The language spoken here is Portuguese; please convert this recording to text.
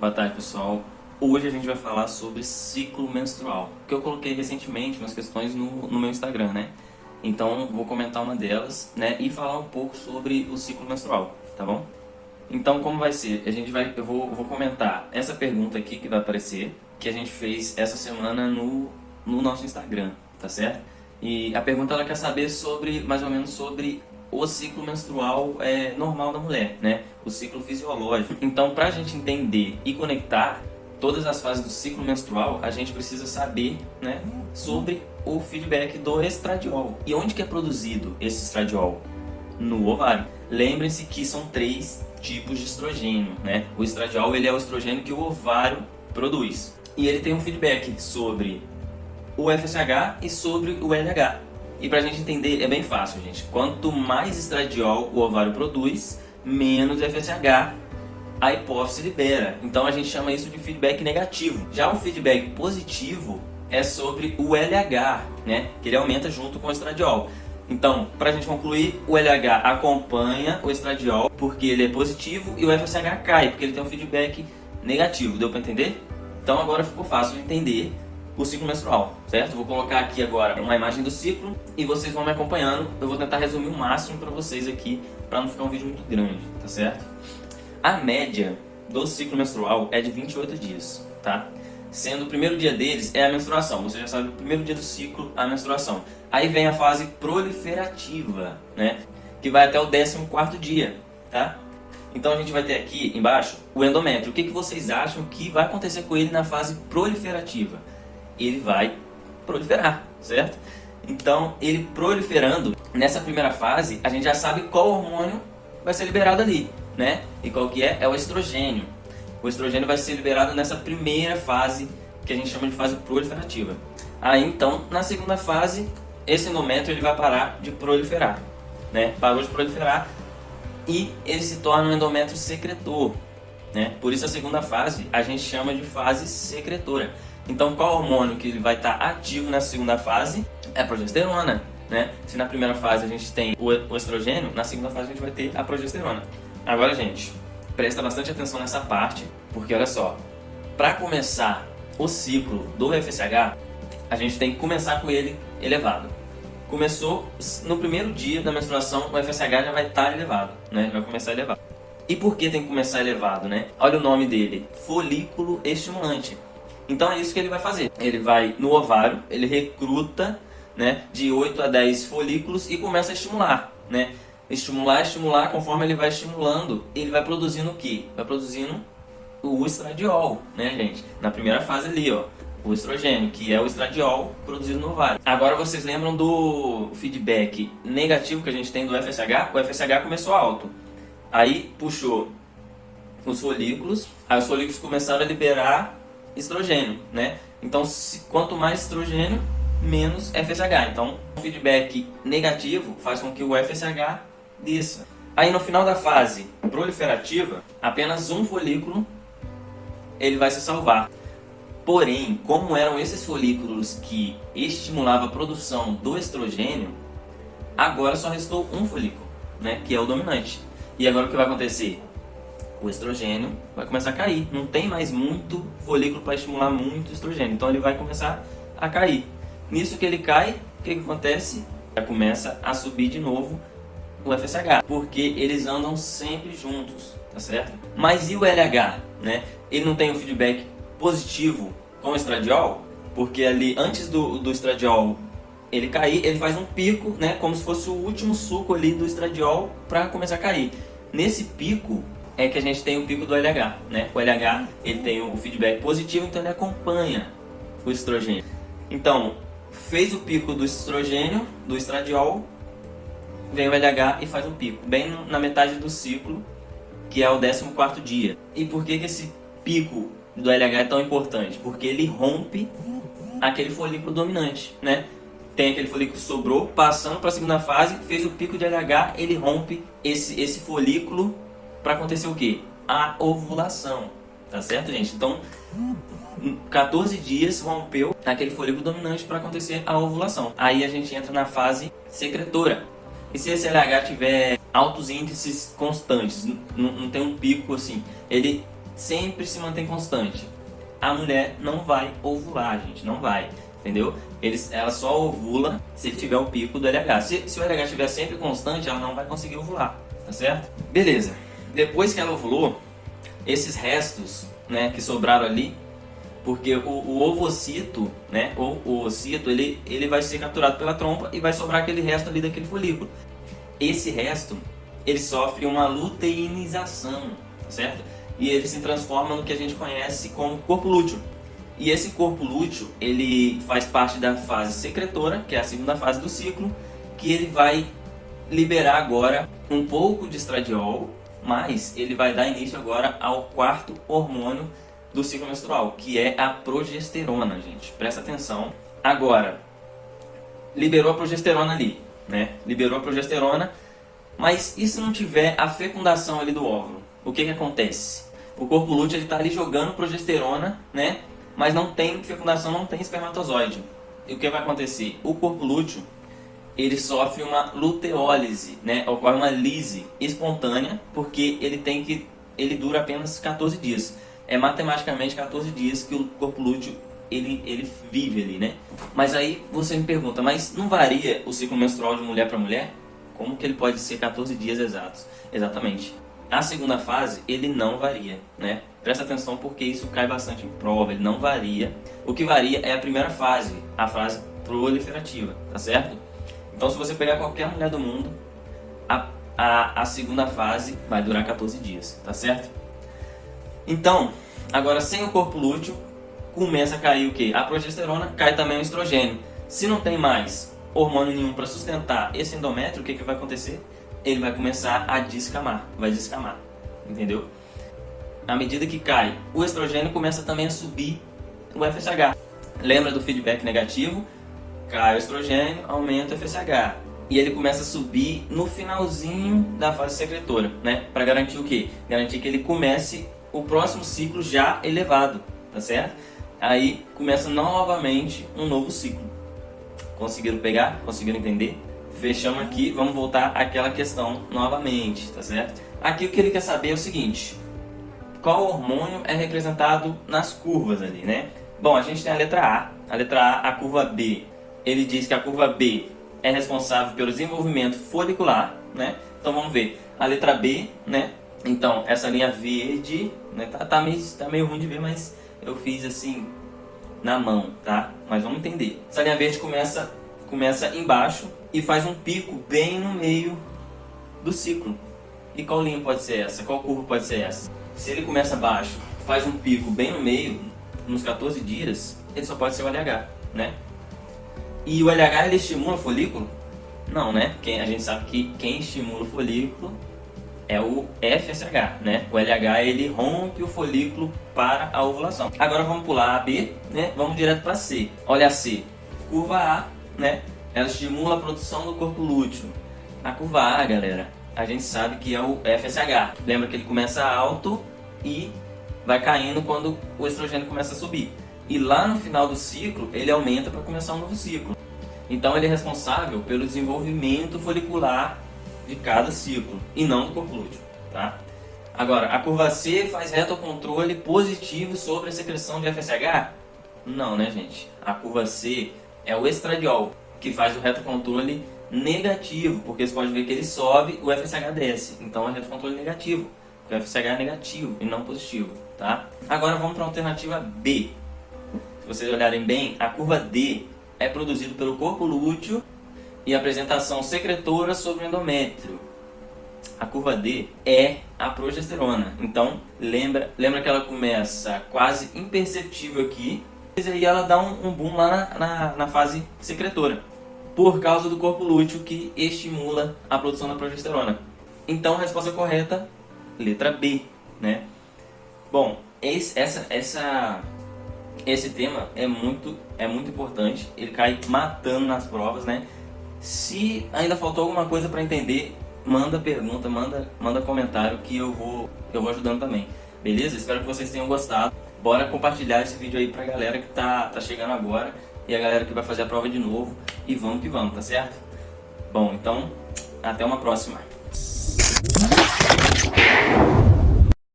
Boa tarde, pessoal. Hoje a gente vai falar sobre ciclo menstrual, que eu coloquei recentemente umas questões no meu Instagram, né? Então vou comentar uma delas, né, e falar um pouco sobre o ciclo menstrual, tá bom? Então como vai ser? Eu vou comentar essa pergunta aqui que vai aparecer, que a gente fez essa semana no nosso Instagram, tá certo? E a pergunta ela quer saber sobre, mais ou menos sobre o ciclo menstrual normal da mulher, né? O ciclo fisiológico. Então, para a gente entender e conectar todas as fases do ciclo menstrual, a gente precisa saber, né, sobre o feedback do estradiol. E onde que é produzido esse estradiol? No ovário. Lembrem-se que são 3 tipos de estrogênio, né? O estradiol ele é o estrogênio que o ovário produz. E ele tem um feedback sobre o FSH e sobre o LH. E pra gente entender é bem fácil, gente. Quanto mais estradiol o ovário produz, menos FSH a hipófise libera. Então a gente chama isso de feedback negativo. Já o feedback positivo é sobre o LH, né? Que ele aumenta junto com o estradiol. Então, pra gente concluir, o LH acompanha o estradiol porque ele é positivo e o FSH cai porque ele tem um feedback negativo. Deu pra entender? Então agora ficou fácil de entender o ciclo menstrual, certo? Vou colocar aqui agora uma imagem do ciclo e vocês vão me acompanhando. Eu vou tentar resumir o máximo para vocês aqui, para não ficar um vídeo muito grande, tá certo? A média do ciclo menstrual é de 28 dias, tá? Sendo o primeiro dia deles é a menstruação. Você já sabe, o primeiro dia do ciclo, a menstruação. Aí vem a fase proliferativa, né? Que vai até o 14º dia, tá? Então a gente vai ter aqui embaixo o endométrio. O que vocês acham que vai acontecer com ele na fase proliferativa? Ele vai proliferar, certo? Então, ele proliferando, nessa primeira fase, a gente já sabe qual hormônio vai ser liberado ali, né? E qual que é? É o estrogênio. O estrogênio vai ser liberado nessa primeira fase, que a gente chama de fase proliferativa. Aí, então, na segunda fase, esse endométrio ele vai parar de proliferar, né? Parou de proliferar e ele se torna um endométrio secretor, né? Por isso a segunda fase a gente chama de fase secretora. Então, qual hormônio que ele vai estar ativo na segunda fase? É a progesterona, né? Se na primeira fase a gente tem o estrogênio, na segunda fase a gente vai ter a progesterona. Agora, gente, presta bastante atenção nessa parte, porque olha só, para começar o ciclo do FSH, a gente tem que começar com ele elevado. Começou no primeiro dia da menstruação, o FSH já vai estar elevado, né? Vai começar elevado. E por que tem que começar elevado, né? Olha o nome dele, folículo estimulante. Então é isso que ele vai fazer. Ele vai no ovário, ele recruta, né, de 8 a 10 folículos e começa a estimular, né? Estimular, conforme ele vai estimulando, ele vai produzindo o quê? Vai produzindo o estradiol, né, gente? Na primeira fase ali, ó, o estrogênio, que é o estradiol produzido no ovário. Agora vocês lembram do feedback negativo que a gente tem do FSH? O FSH começou alto. Aí puxou os folículos, aí os folículos começaram a liberar estrogênio, né? Então, quanto mais estrogênio, menos FSH. Então, o feedback negativo faz com que o FSH desça. Aí, no final da fase proliferativa, apenas um folículo ele vai se salvar. Porém, como eram esses folículos que estimulavam a produção do estrogênio, agora só restou um folículo, né? Que é o dominante. E agora o que vai acontecer? O estrogênio vai começar a cair. Não tem mais muito folículo para estimular muito estrogênio. Então ele vai começar a cair. Nisso que ele cai, o que acontece? Já começa a subir de novo o FSH. Porque eles andam sempre juntos, tá certo? Mas e o LH, né? Ele não tem um feedback positivo com o estradiol? Porque ali, antes do estradiol ele cair, ele faz um pico, né? Como se fosse o último suco ali do estradiol para começar a cair. Nesse pico é que a gente tem o pico do LH, né? O LH ele tem o feedback positivo, então ele acompanha o estrogênio. Então, fez o pico do estrogênio, do estradiol, vem o LH e faz um pico, bem na metade do ciclo, que é o 14º dia. E por que esse pico do LH é tão importante? Porque ele rompe aquele folículo dominante, né? Tem aquele folículo que sobrou, passando para a segunda fase, fez o pico de LH, ele rompe esse folículo para acontecer o quê? A ovulação, tá certo, gente? Então, 14 dias rompeu aquele folículo dominante para acontecer a ovulação. Aí a gente entra na fase secretora. E se esse LH tiver altos índices constantes, não tem um pico assim, ele sempre se mantém constante. A mulher não vai ovular, gente, não vai, entendeu? Ela só ovula se ele tiver o pico do LH. Se o LH estiver sempre constante, ela não vai conseguir ovular, tá certo? Beleza. Depois que ela ovulou, esses restos, né, que sobraram ali, porque o ovocito, né, o ocito, ele vai ser capturado pela trompa e vai sobrar aquele resto ali daquele folículo. Esse resto, ele sofre uma luteinização, tá certo? E ele se transforma no que a gente conhece como corpo lúteo. E esse corpo lúteo, ele faz parte da fase secretora, que é a segunda fase do ciclo, que ele vai liberar agora um pouco de estradiol, mas ele vai dar início agora ao quarto hormônio do ciclo menstrual, que é a progesterona, gente. Presta atenção. Agora, liberou a progesterona ali, né? Liberou a progesterona, mas e se não tiver a fecundação ali do óvulo? O que acontece? O corpo lúteo está ali jogando progesterona, né? Mas não tem fecundação, não tem espermatozoide. E o que vai acontecer? O corpo lúteo, ele sofre uma luteólise, né? Ocorre uma lise espontânea, porque ele dura apenas 14 dias. É matematicamente 14 dias que o corpo lúteo ele vive ali, né? Mas aí você me pergunta, mas não varia o ciclo menstrual de mulher para mulher? Como que ele pode ser 14 dias exatos? Exatamente. A segunda fase, ele não varia, né? Presta atenção porque isso cai bastante em prova, ele não varia. O que varia é a primeira fase, a fase proliferativa, tá certo? Então se você pegar qualquer mulher do mundo, a segunda fase vai durar 14 dias, tá certo? Então, agora sem o corpo lúteo, começa a cair o quê? A progesterona, cai também o estrogênio. Se não tem mais hormônio nenhum para sustentar esse endométrio, o que vai acontecer? Ele vai começar a descamar, vai descamar, entendeu? À medida que cai o estrogênio, começa também a subir o FSH. Lembra do feedback negativo? Cai o estrogênio, aumenta o FSH. E ele começa a subir no finalzinho da fase secretora, né? Para garantir o quê? Garantir que ele comece o próximo ciclo já elevado, tá certo? Aí começa novamente um novo ciclo. Conseguiram pegar? Conseguiram entender? Fechamos aqui, vamos voltar àquela questão novamente, tá certo? Aqui o que ele quer saber é o seguinte: qual hormônio é representado nas curvas ali, né? Bom, a gente tem a letra A, a curva B. Ele diz que a curva B é responsável pelo desenvolvimento folicular, né? Então vamos ver, a letra B, né? Então, essa linha verde, né? tá meio ruim de ver, mas eu fiz assim na mão, tá? Mas vamos entender. Essa linha verde começa embaixo e faz um pico bem no meio do ciclo. E qual linha pode ser essa? Qual curva pode ser essa? Se ele começa baixo, faz um pico bem no meio, nos 14 dias, ele só pode ser o LH, né? E o LH, ele estimula o folículo? Não, né? A gente sabe que quem estimula o folículo é o FSH, né? O LH, ele rompe o folículo para a ovulação. Agora vamos pular a B, né? Vamos direto para C. Olha a C. Curva A, né? Ela estimula a produção do corpo lúteo. A curva A, galera, a gente sabe que é o FSH. Lembra que ele começa alto e vai caindo quando o estrogênio começa a subir. E lá no final do ciclo, ele aumenta para começar um novo ciclo. Então ele é responsável pelo desenvolvimento folicular de cada ciclo e não do corpo lúteo, tá? Agora, a curva C faz retocontrole positivo sobre a secreção de FSH? Não, né, gente? A curva C é o estradiol, que faz o retocontrole negativo, porque você pode ver que ele sobe, o FSH desce. Então é retocontrole negativo, porque o FSH é negativo e não positivo, tá? Agora vamos para a alternativa B. Se vocês olharem bem, a curva D é produzida pelo corpo lúteo e apresentação secretora sobre o endométrio. A curva D é a progesterona. Então, lembra que ela começa quase imperceptível aqui, e aí ela dá um boom lá na fase secretora, por causa do corpo lúteo que estimula a produção da progesterona. Então, a resposta correta, letra B, né? Bom, esse tema é muito importante, ele cai matando nas provas, né? Se ainda faltou alguma coisa para entender, manda pergunta, manda comentário que eu vou ajudando também, beleza? Espero que vocês tenham gostado. Bora compartilhar esse vídeo aí pra galera que tá chegando agora e a galera que vai fazer a prova de novo, e vamos que vamos, tá certo? Bom, então, até uma próxima.